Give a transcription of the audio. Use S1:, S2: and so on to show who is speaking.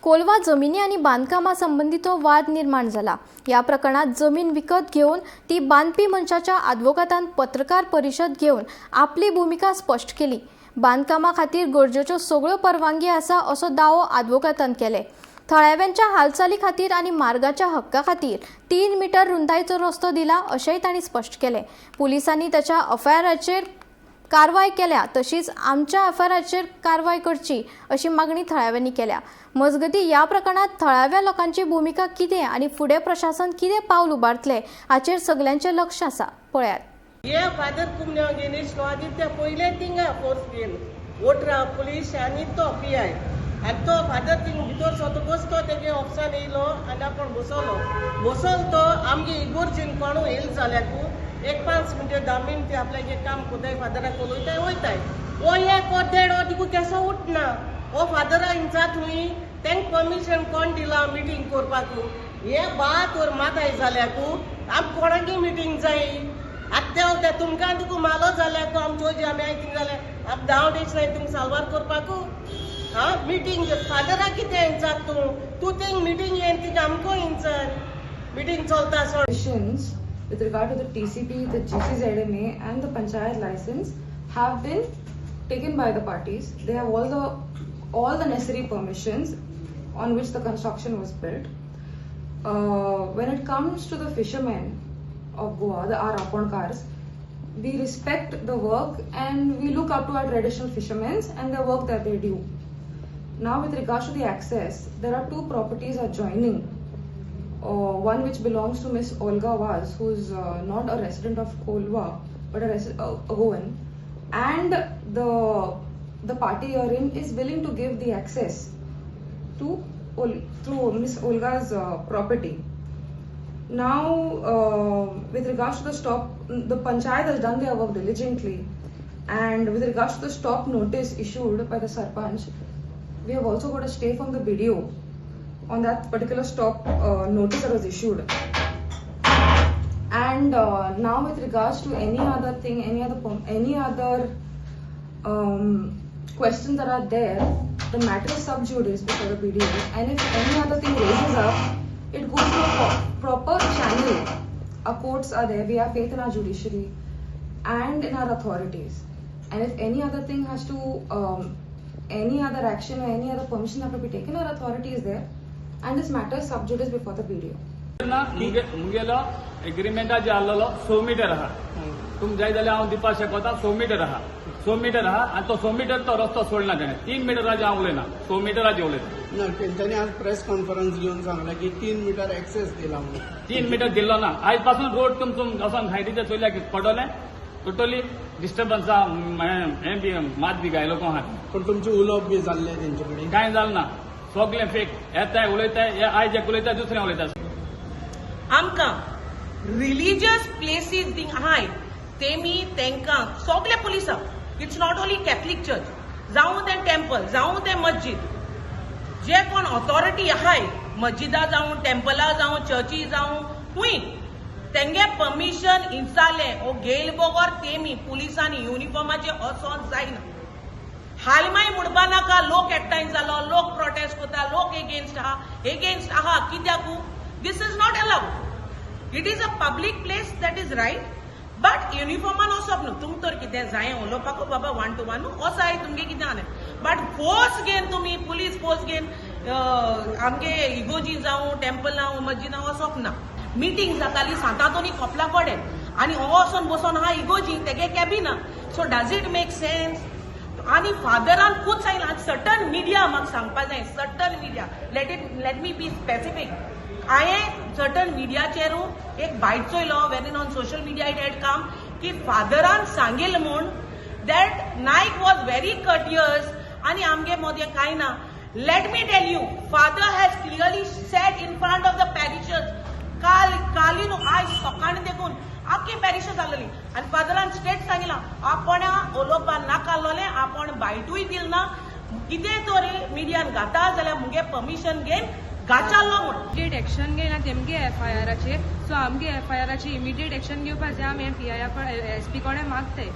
S1: कोलवा जमिनी आणि बांधकामासंबंधीचो वाद निर्माण झाला। या प्रकरणात जमीन विकत घेऊन ती बांधपी मंचाच्या ॲडव्होकेटान पत्रकार परिषद घेऊन आपली भूमिका स्पष्ट केली। बांधकामा खातीर गरजेच्यो सगळ्यो परवानगी आसा असो दावो ॲडव्होकेटान केले। थळाव्यांच्या हालचाली खातीर आणि मार्गाच्या हक्का खातीर 3 मीटर रुंदायेचो रस्तो दिला अशेंय तांणी स्पष्ट केले। पुलिसांनी त्याच्या एफआयआराचेर कारवाई केल्या, तशीच आमच्या एफआयआराचेर कारवाई करची अशी मागणी थळाव्यांनी केल्या। मजगती या प्रकरणात थळाव्या लोकांची भूमिका कितें आणि फुडें प्रशासन कितें पावल उबारतले हाचेर सगळ्यांचे लक्ष आसा। पळयात।
S2: ये फादर कुमन्या गेनिस्ट नो आदित्य पहिले थिंगा फोर्स गेल वोटरा पुलिस आनी तो पीआय आनी तो फादर थिंग भितर सो तो बसतो तेगे ऑफिसान येयलो आनी आपण बसोल तो आमगे इगोर्जीन कोणू येल जाल्याकू एक 5 मिनट 10 मिनट आपल्यागे काम कोताय फादराक उलयताय वयताय ओ एक ओ देड ओ तिकू केसो उठना ओ फादरा इंचात हुई तेंक परमिशन कोण दिला मिटींग करपाकू हे बात और माताय जाल्याकू आम कोणाकी मिटींग जाय आत्या तुमकां तुका मालो जाल्याकू आमच्यो जी आमी आयतींग जाल्यार आप 10 दीस नाही तुमकां साल्वार करपाकू मीटिंग फादरा कितें इंचात तूं तेंक मिटींग येन तिका आमको इंचात मीटिंग चलता
S3: Decisions with regard to the TCP, the GCZMA and the Panchayat license have been taken by the parties. They have all the necessary permissions on which the construction was built. When it comes to the fishermen of Goa, our Aponkars, we respect the work and we look up to our traditional fishermen and the work that they do. Now with regards to the access, there are 2 properties adjoining. One which belongs to Miss Olga Vaz, who's not a resident of Colva but a Goan, and the party herein is willing to give the access to Miss Olga's property. Now, with regards to the stop, the Panchayat has done their work diligently, and with regards to the stop notice issued by the Sarpanch, we have also got a stay from the BDO on that particular stop notice that was issued. And now with regards to any other thing, any other questions that are there, the matter is sub judice before the BDO, and if any other thing raises up, it goes to a proper channel. Our courts are there, we have faith in our judiciary and in our authorities, and if any other thing has to any other action or any other permission have to be taken, our authority is there, and this matter is sub judice before the BDO.
S4: मुंगेलो एग्रीमेंटा जे आल्लो 100 metre आहा तुम जाय जाल्यार हांव दिवपाक शकता 100 metre आहा 100 metre आहा आनी तो 100 मीटर तो रस्तो सोडना ताणें 3 मिटराचे हांव उलयना 100 मिटराचे उलयता
S5: ना तेंच्यांनी आज प्रेस कॉन्फरन्स घेवन सांगला की 3 मीटर एक्सेस दिला म्हणून
S4: 3 मीटर दिल्लो ना आयज पासून रोड तुमचो वचोन हायटीचे चोयल्या की पडोले टोटली डिस्टर्बन्सा हें बी मात बी गायलो को आहात
S5: पण तुमचे उलोवप बी जाल्ले तेंचे कडेन
S4: कांय जालें ना सगळें फेक येताय उलयताय आयज एक उलयता दुसरें उलयता
S2: आमकां रिलीजियस प्लेसीस थिंग हाय तेमी तेंकां सगळे पुलिसांक it's not only Catholic church जावं ते टेम्पल जावं ते मस्जिद जे कोण ऑथॉरिटी आहाय मस्जिदा जावं टेम्पला जावं चर्ची जावं हुंय तेंगे परमिशन इंचाले ओ घेयल बगर तेमी पुलिसांनी युनिफॉर्माचे असोन जायना हालमाय म्हणपा नाका लोक एकठांय जालो लोक प्रोटेस्ट करता लोक एगेन्स्ट आहा कित्याकू this is not allowed it is a public place that is right but युनिफॉर्मान वचप न्हू तुमकां तर कितें जाय उलोवपाकू बाबा 1 to 1 वसाय तुमगे कितें आलें बट फोर्स घेवन तुमी पुलीस फोर्स घेवन आमगे इगोजी जावं टेम्पल जावं मस्जिदा वचप ना मिटींग जाताली सांतातोनी कपला कडेन आनी हो वचोन बसोन आहा इगोजी तेगे कॅबिना so does it make sense आनी फादरान खूब सांगलां सर्टन मिडिया म्हाका सांगपा जाय certain media let me be specific हांवें सर्टन मिडियाचेरू एक बायट चोयलो when on social media it had come की फादरान सांगेल म्हूण that Naik was very cautious आनी आमगे मोदे कांय ना let me tell you father has clearly set in front of the parishes काली न्हू आयज सकाळीं देखून आख्खी पॅरिशस जाल्ली आनी फादरान स्ट्रेट सांगिलां आपण उलोवपा नाका आसलोलें आपण बायटूय दिल ना कितें तरी मिडियान घाता जाल्यार मुगे परमिशन घेवन गाचालो म्हूण
S6: इमिडिएट एक्शन घेयना तेमगे एफआयआराचेर सो आमगे एफआयआराची इमिडिएट एक्शन घेवपा जाय आमी PI SP कोणे मागताय